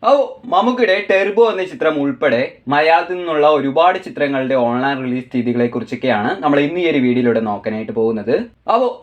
മമ്മൂക്കയുടെ ടെർബോ എന്ന ചിത്രം ഉൾപ്പെടെ മലയാളത്തിൽ നിന്നുള്ള ഒരുപാട് ചിത്രങ്ങളുടെ ഓൺലൈൻ റിലീസ് രീതികളെ കുറിച്ചൊക്കെയാണ് നമ്മൾ ഇന്ന് ഈ ഒരു വീഡിയോയിലൂടെ നോക്കാനായിട്ട് പോകുന്നത്.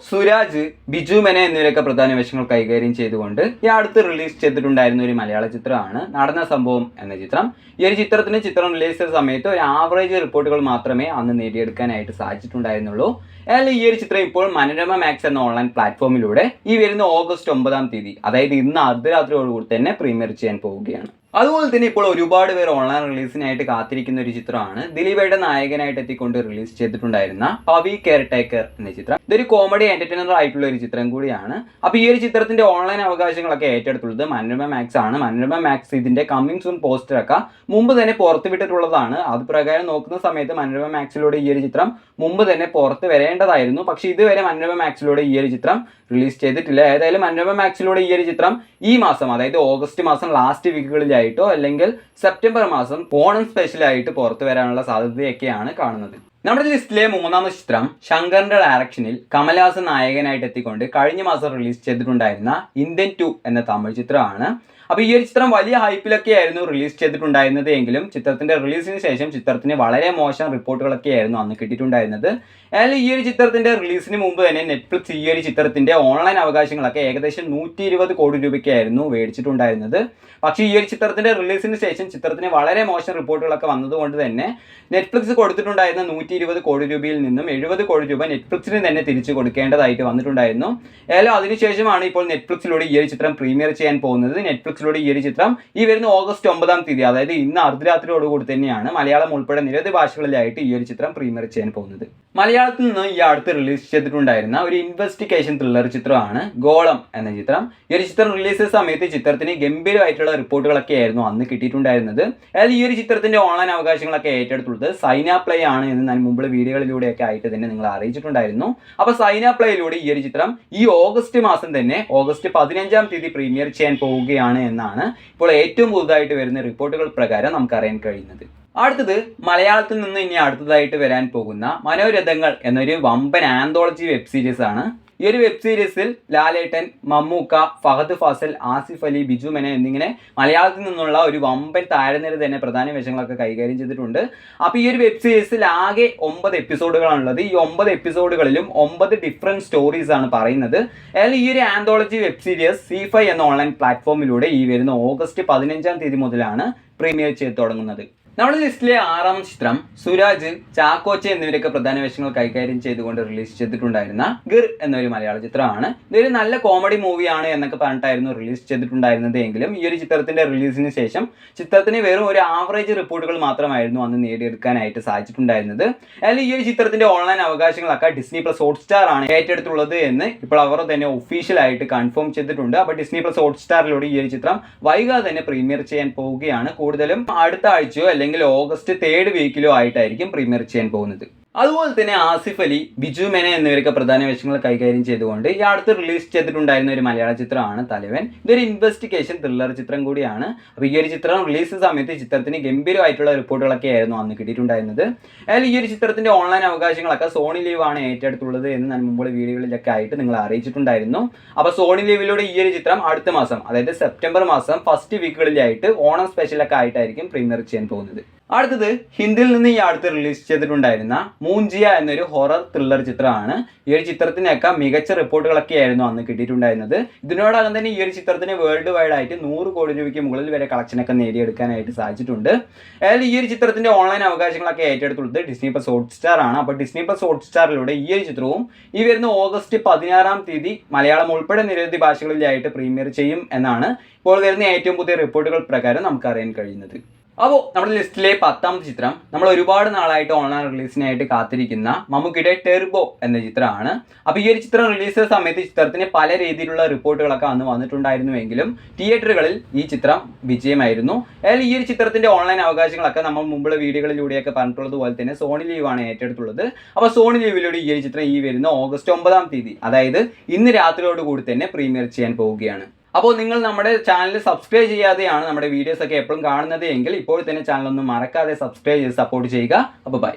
സുരാജ്, ബിജു മെന എന്നിവരൊക്കെ പ്രധാന വേഷങ്ങൾ കൈകാര്യം ചെയ്തുകൊണ്ട് ഈ അടുത്ത് റിലീസ് ചെയ്തിട്ടുണ്ടായിരുന്ന ഒരു മലയാള ചിത്രമാണ് നടന്ന സംഭവം എന്ന ചിത്രം. ഈ ഒരു ചിത്രം റിലീസ് ചെയ്ത സമയത്ത് ഒരു ആവറേജ് റിപ്പോർട്ടുകൾ മാത്രമേ അന്ന് നേടിയെടുക്കാനായിട്ട് സാധിച്ചിട്ടുണ്ടായിരുന്നുള്ളൂ. എന്നാൽ ഈ ഒരു ചിത്രം ഇപ്പോൾ മനോരമ മാക്സ് എന്ന ഓൺലൈൻ പ്ലാറ്റ്ഫോമിലൂടെ ഈ വരുന്ന ഓഗസ്റ്റ് 9 അതായത് ഇന്ന് അർദ്ധരാത്രിയോടുകൂടി തന്നെ പ്രീമിയർ ചെയ്യാൻ പോവുകയാണ്. അതുപോലെ തന്നെ ഇപ്പോൾ ഒരുപാട് പേർ ഓൺലൈൻ റിലീസിനായിട്ട് കാത്തിരിക്കുന്ന ഒരു ചിത്രമാണ് ദിലീപയുടെ നായകനായിട്ട് എത്തിക്കൊണ്ട് റിലീസ് ചെയ്തിട്ടുണ്ടായിരുന്ന പവി കെയർ ടേക്കർ എന്ന ചിത്രം. ഇതൊരു കോമഡി എന്റർടൈനർ ആയിട്ടുള്ള ഒരു ചിത്രം കൂടിയാണ്. അപ്പോൾ ഈ ഒരു ചിത്രത്തിന്റെ ഓൺലൈൻ അവകാശങ്ങളൊക്കെ ഏറ്റെടുത്തുള്ളത് മനോരമ മാക്സ് ആണ്. മനോരമ മാക്സ് ഇതിന്റെ കമ്മിങ് സൂൺ പോസ്റ്ററൊക്കെ മുമ്പ് തന്നെ പുറത്തുവിട്ടിട്ടുള്ളതാണ്. അത് പ്രകാരം നോക്കുന്ന സമയത്ത് മനോരമ മാക്സിലൂടെ ഈ ഒരു ചിത്രം മുമ്പ് തന്നെ പുറത്ത് വരേണ്ടതായിരുന്നു. പക്ഷേ ഇതുവരെ മനോരമ മാക്സിലൂടെ ഈ ഒരു ചിത്രം റിലീസ് ചെയ്തിട്ടില്ല. ഏതായാലും മനോരമ മാക്സിലൂടെ ഈ ഒരു ചിത്രം ഈ മാസം, അതായത് ഓഗസ്റ്റ് മാസം ലാസ്റ്റ് വീക്കുകളിലായിട്ടോ അല്ലെങ്കിൽ സെപ്റ്റംബർ മാസം ഓണം സ്പെഷ്യലായിട്ട് പുറത്തു വരാനുള്ള സാധ്യതയൊക്കെയാണ് കാണുന്നത്. നമ്മുടെ ലിസ്റ്റിലെ മൂന്നാമത്തെ ചിത്രം ശങ്കറിന്റെ ഡയറക്ഷനിൽ കമൽഹാസൻ നായകനായിട്ട് എത്തിക്കൊണ്ട് കഴിഞ്ഞ മാസം റിലീസ് ചെയ്തിട്ടുണ്ടായിരുന്ന ഇന്ത്യൻ 2 എന്ന തമിഴ് ചിത്രമാണ്. അപ്പോൾ ഈ ഒരു ചിത്രം വലിയ ഹൈപ്പിലൊക്കെ ആയിരുന്നു റിലീസ് ചെയ്തിട്ടുണ്ടായിരുന്നത് എങ്കിലും ചിത്രത്തിന്റെ റിലീസിന് ശേഷം ചിത്രത്തിന് വളരെ മോശം റിപ്പോർട്ടുകളൊക്കെ ആയിരുന്നു അന്ന് കിട്ടിയിട്ടുണ്ടായിരുന്നത്. എന്നാൽ ഈ ഒരു ചിത്രത്തിന്റെ റിലീസിന് മുമ്പ് തന്നെ നെറ്റ്ഫ്ലിക്സ് ഈ ഒരു ചിത്രത്തിന്റെ ഓൺലൈൻ അവകാശങ്ങളൊക്കെ ഏകദേശം 120 കോടി രൂപയ്ക്കായിരുന്നു മേടിച്ചിട്ടുണ്ടായിരുന്നത്. പക്ഷേ ഈ ഒരു ചിത്രത്തിന്റെ റിലീസിന് ശേഷം ചിത്രത്തിന് വളരെ മോശം റിപ്പോർട്ടുകളൊക്കെ വന്നതുകൊണ്ട് തന്നെ നെറ്റ്ഫ്ലിക്സ് കൊടുത്തിട്ടുണ്ടായിരുന്ന 120 കോടി രൂപയിൽ നിന്നും 70 കോടി രൂപ നെറ്റ്ഫ്ലിക്സിന് തന്നെ തിരിച്ചു കൊടുക്കേണ്ടതായിട്ട് വന്നിട്ടുണ്ടായിരുന്നു. ഏതായാലും അതിനുശേഷമാണ് ഇപ്പോൾ നെറ്റ്ഫ്ലിക്സിലൂടെ ഈ ഒരു ചിത്രം പ്രീമിയർ ചെയ്യാൻ പോകുന്നത്. നെറ്റ്ഫ്ലിക്സിലൂടെ ഈ ഒരു ചിത്രം ഈ വരുന്ന ഓഗസ്റ്റ് 9 അതായത് ഇന്ന് അർദ്ധരാത്രിയോടുകൂടി തന്നെയാണ് മലയാളം ഉൾപ്പെടെ നിരവധി ഭാഷകളിലായിട്ട് ഈ ഒരു ചിത്രം പ്രീമിയർ ചെയ്യാൻ പോകുന്നത്. മലയാളത്തിൽ നിന്ന് ഈ അടുത്ത് റിലീസ് ചെയ്തിട്ടുണ്ടായിരുന്ന ഒരു ഇൻവെസ്റ്റിഗേഷൻ ത്രില്ലർ ചിത്രമാണ് ഗോളം എന്ന ചിത്രം. ഈ ഒരു ചിത്രം റിലീസ് ചെയ്ത സമയത്ത് ചിത്രത്തിന് ഗംഭീരമായിട്ടുള്ള റിപ്പോർട്ടുകളൊക്കെ ആയിരുന്നു അന്ന് കിട്ടിയിട്ടുണ്ടായിരുന്നത്. അതായത് ഈ ഒരു ചിത്രത്തിന്റെ ഓൺലൈൻ അവകാശങ്ങളൊക്കെ ഏറ്റെടുത്തുള്ളത് സൈന പ്ലേ ആണ് എന്ന് ഞാൻ മുമ്പ് വീഡിയോകളിലൂടെയൊക്കെ ആയിട്ട് തന്നെ നിങ്ങൾ അറിയിച്ചിട്ടുണ്ടായിരുന്നു. അപ്പോൾ സൈന പ്ലേയിലൂടെ ഈ ഒരു ചിത്രം ഈ ഓഗസ്റ്റ് മാസം തന്നെ ഓഗസ്റ്റ് 15 പ്രീമിയർ ചെയ്യാൻ പോവുകയാണ് എന്നാണ് ഇപ്പോൾ ഏറ്റവും പുതുതായിട്ട് വരുന്ന റിപ്പോർട്ടുകൾ പ്രകാരം നമുക്കറിയാൻ കഴിയുന്നത്. അടുത്തത് മലയാളത്തിൽ നിന്ന് ഇനി അടുത്തതായിട്ട് വരാൻ പോകുന്ന മനോരഥങ്ങൾ എന്നൊരു വമ്പൻ ആന്തോളജി വെബ് സീരീസ് ആണ്. ഈ ഒരു വെബ് സീരീസിൽ ലാലേട്ടൻ, മമ്മൂക്ക, ഫഹദ് ഫാസിൽ, ആസിഫ് അലി, ബിജു മെന എന്നിങ്ങനെ മലയാളത്തിൽ നിന്നുള്ള ഒരു വമ്പൻ താരനിര തന്നെ പ്രധാന വേഷങ്ങളൊക്കെ കൈകാര്യം ചെയ്തിട്ടുണ്ട്. അപ്പോൾ ഈ ഒരു വെബ് സീരീസിൽ ആകെ 9 എപ്പിസോഡുകളാണുള്ളത്. ഈ 9 എപ്പിസോഡുകളിലും 9 ഡിഫറെൻറ്റ് സ്റ്റോറീസ് ആണ് പറയുന്നത്. അതായത് ഈ ഒരു ആന്തോളജി വെബ് സീരീസ് C5 എന്ന ഓൺലൈൻ പ്ലാറ്റ്ഫോമിലൂടെ ഈ വരുന്ന ഓഗസ്റ്റ് 15 മുതലാണ് പ്രീമിയർ ചെയ്ത് തുടങ്ങുന്നത്. നമ്മുടെ ലിസ്റ്റിലെ 6ാമത്തെ ചിത്രം സുരാജ്, ചാക്കോച്ച എന്നിവരൊക്കെ പ്രധാന വേഷങ്ങൾ കൈകാര്യം ചെയ്തുകൊണ്ട് റിലീസ് ചെയ്തിട്ടുണ്ടായിരുന്ന ഗിർ എന്നൊരു മലയാള ചിത്രമാണ്. ഇതൊരു നല്ല കോമഡി മൂവിയാണ് എന്നൊക്കെ പറഞ്ഞിട്ടായിരുന്നു റിലീസ് ചെയ്തിട്ടുണ്ടായിരുന്നത് എങ്കിലും ഈ ഒരു ചിത്രത്തിന്റെ റിലീസിന് ശേഷം ചിത്രത്തിന് വെറും ഒരു ആവറേജ് റിപ്പോർട്ടുകൾ മാത്രമായിരുന്നു അന്ന് നേടിയെടുക്കാനായിട്ട് സാധിച്ചിട്ടുണ്ടായിരുന്നത്. അല്ലെങ്കിൽ ഈ ഒരു ചിത്രത്തിന്റെ ഓൺലൈൻ അവകാശങ്ങളൊക്കെ ഡിസ്നി പ്ലസ് ഹോട്ട്സ്റ്റാർ ആണ് ഏറ്റെടുത്തുള്ളത് എന്ന് ഇപ്പോൾ അവർ തന്നെ ഒഫീഷ്യലായിട്ട് കൺഫേം ചെയ്തിട്ടുണ്ട്. അപ്പോൾ ഡിസ്നി പ്ലസ് ഹോട്ട്സ്റ്റാറിലൂടെ ഈ ഒരു ചിത്രം വൈകാതെ തന്നെ പ്രീമിയർ ചെയ്യാൻ പോവുകയാണ്. കൂടുതലും അടുത്ത ആഴ്ചയോ അല്ലെങ്കിൽ ഓഗസ്റ്റ് 3 വീക്കിലോ ആയിട്ടായിരിക്കും പ്രീമിയർ ചെയ്യാൻ പോകുന്നത്. അതുപോലെ തന്നെ ആസിഫ് അലി, ബിജു മെന എന്നിവരൊക്കെ പ്രധാന വേഷങ്ങൾ കൈകാര്യം ചെയ്തുകൊണ്ട് ഈ അടുത്ത് റിലീസ് ചെയ്തിട്ടുണ്ടായിരുന്ന ഒരു മലയാള ചിത്രമാണ് തലവൻ. ഇതൊരു ഇൻവെസ്റ്റിഗേഷൻ ത്രില്ലർ ചിത്രം കൂടിയാണ്. അപ്പോൾ ഈ ഒരു ചിത്രം റിലീസ് സമയത്ത് ചിത്രത്തിന് ഗംഭീരമായിട്ടുള്ള റിപ്പോർട്ടുകളൊക്കെ ആയിരുന്നു അന്ന് കിട്ടിയിട്ടുണ്ടായിരുന്നത്. അതായത് ഈ ഒരു ചിത്രത്തിന്റെ ഓൺലൈൻ അവകാശങ്ങളൊക്കെ സോണി ലീവ് ആണ് ഏറ്റെടുത്തുള്ളത് എന്ന് ഞാൻ മുമ്പ് വീഡിയോകളിലൊക്കെ ആയിട്ട് നിങ്ങൾ അറിയിച്ചിട്ടുണ്ടായിരുന്നു. അപ്പോൾ സോണി ലീവിലൂടെ ഈ ഒരു ചിത്രം അടുത്ത മാസം, അതായത് സെപ്റ്റംബർ മാസം ഫസ്റ്റ് വീക്കുകളിലായിട്ട് ഓണം സ്പെഷ്യലൊക്കെ ആയിട്ടായിരിക്കും പ്രീമിയർ ചെയ്യാൻ പോകുന്നത്. അടുത്തത് ഹിന്ദിയിൽ നിന്ന് ഈ അടുത്ത് റിലീസ് ചെയ്തിട്ടുണ്ടായിരുന്ന മൂഞ്ചിയ എന്നൊരു ഹൊറർ ത്രില്ലർ ചിത്രമാണ്. ഈ ഒരു ചിത്രത്തിനൊക്കെ മികച്ച റിപ്പോർട്ടുകളൊക്കെ ആയിരുന്നു അന്ന് കിട്ടിയിട്ടുണ്ടായിരുന്നത്. ഇതിനോടകം തന്നെ ഈ ഒരു ചിത്രത്തിന് വേൾഡ് വൈഡ് ആയിട്ട് 100 കോടി രൂപയ്ക്ക് മുകളിൽ വരെ കളക്ഷനൊക്കെ നേടിയെടുക്കാനായിട്ട് സാധിച്ചിട്ടുണ്ട്. അതായത് ഈ ഒരു ചിത്രത്തിന്റെ ഓൺലൈൻ അവകാശങ്ങളൊക്കെ ഏറ്റെടുത്തുള്ളത് ഡിസ്നി പ്ലസ് ഹോട്ട്സ്റ്റാർ ആണ്. അപ്പോൾ ഡിസ്നി പ്ലസ് ഹോട്ട്സ്റ്റാറിലൂടെ ഈ ഒരു ചിത്രവും ഈ വരുന്ന ഓഗസ്റ്റ് 16 മലയാളം ഉൾപ്പെടെ നിരവധി ഭാഷകളിലായിട്ട് പ്രീമിയർ ചെയ്യും എന്നാണ് ഇപ്പോൾ വരുന്ന ഏറ്റവും പുതിയ റിപ്പോർട്ടുകൾ പ്രകാരം നമുക്കറിയാൻ കഴിയുന്നത്. അപ്പോൾ നമ്മുടെ ലിസ്റ്റിലെ 10ാമത്തെ ചിത്രം നമ്മൾ ഒരുപാട് നാളായിട്ട് ഓൺലൈൻ റിലീസിനായിട്ട് കാത്തിരിക്കുന്ന മമ്മൂക്കയുടെ ടെർബോ എന്ന ചിത്രമാണ്. അപ്പോൾ ഈ ഒരു ചിത്രം റിലീസ് ചെയ്ത സമയത്ത് ചിത്രത്തിന് പല രീതിയിലുള്ള റിപ്പോർട്ടുകളൊക്കെ അന്ന് വന്നിട്ടുണ്ടായിരുന്നുവെങ്കിലും തിയേറ്ററുകളിൽ ഈ ചിത്രം വിജയമായിരുന്നു. അതായത് ഈ ഒരു ചിത്രത്തിന്റെ ഓൺലൈൻ അവകാശങ്ങളൊക്കെ നമ്മൾ മുമ്പുള്ള വീഡിയോകളിലൂടെയൊക്കെ പറഞ്ഞിട്ടുള്ളത് പോലെ തന്നെ സോണി ലീവാണ് ഏറ്റെടുത്തുള്ളത്. അപ്പോൾ സോണി ലീവിലൂടെ ഈ ഒരു ചിത്രം ഈ വരുന്ന ഓഗസ്റ്റ് 9 അതായത് ഇന്ന് രാത്രിയോടുകൂടി തന്നെ പ്രീമിയർ ചെയ്യാൻ പോവുകയാണ്. അപ്പോൾ നിങ്ങൾ നമ്മുടെ ചാനൽ സബ്സ്ക്രൈബ് ചെയ്യാതെയാണ് നമ്മുടെ വീഡിയോസ് ഒക്കെ എപ്പോഴും കാണുന്നത് എങ്കിൽ ഇപ്പോൾ തന്നെ ചാനൽ ഒന്നും മറക്കാതെ സബ്സ്ക്രൈബ് ചെയ്ത് സപ്പോർട്ട് ചെയ്യുക. അപ്പോൾ ബൈ.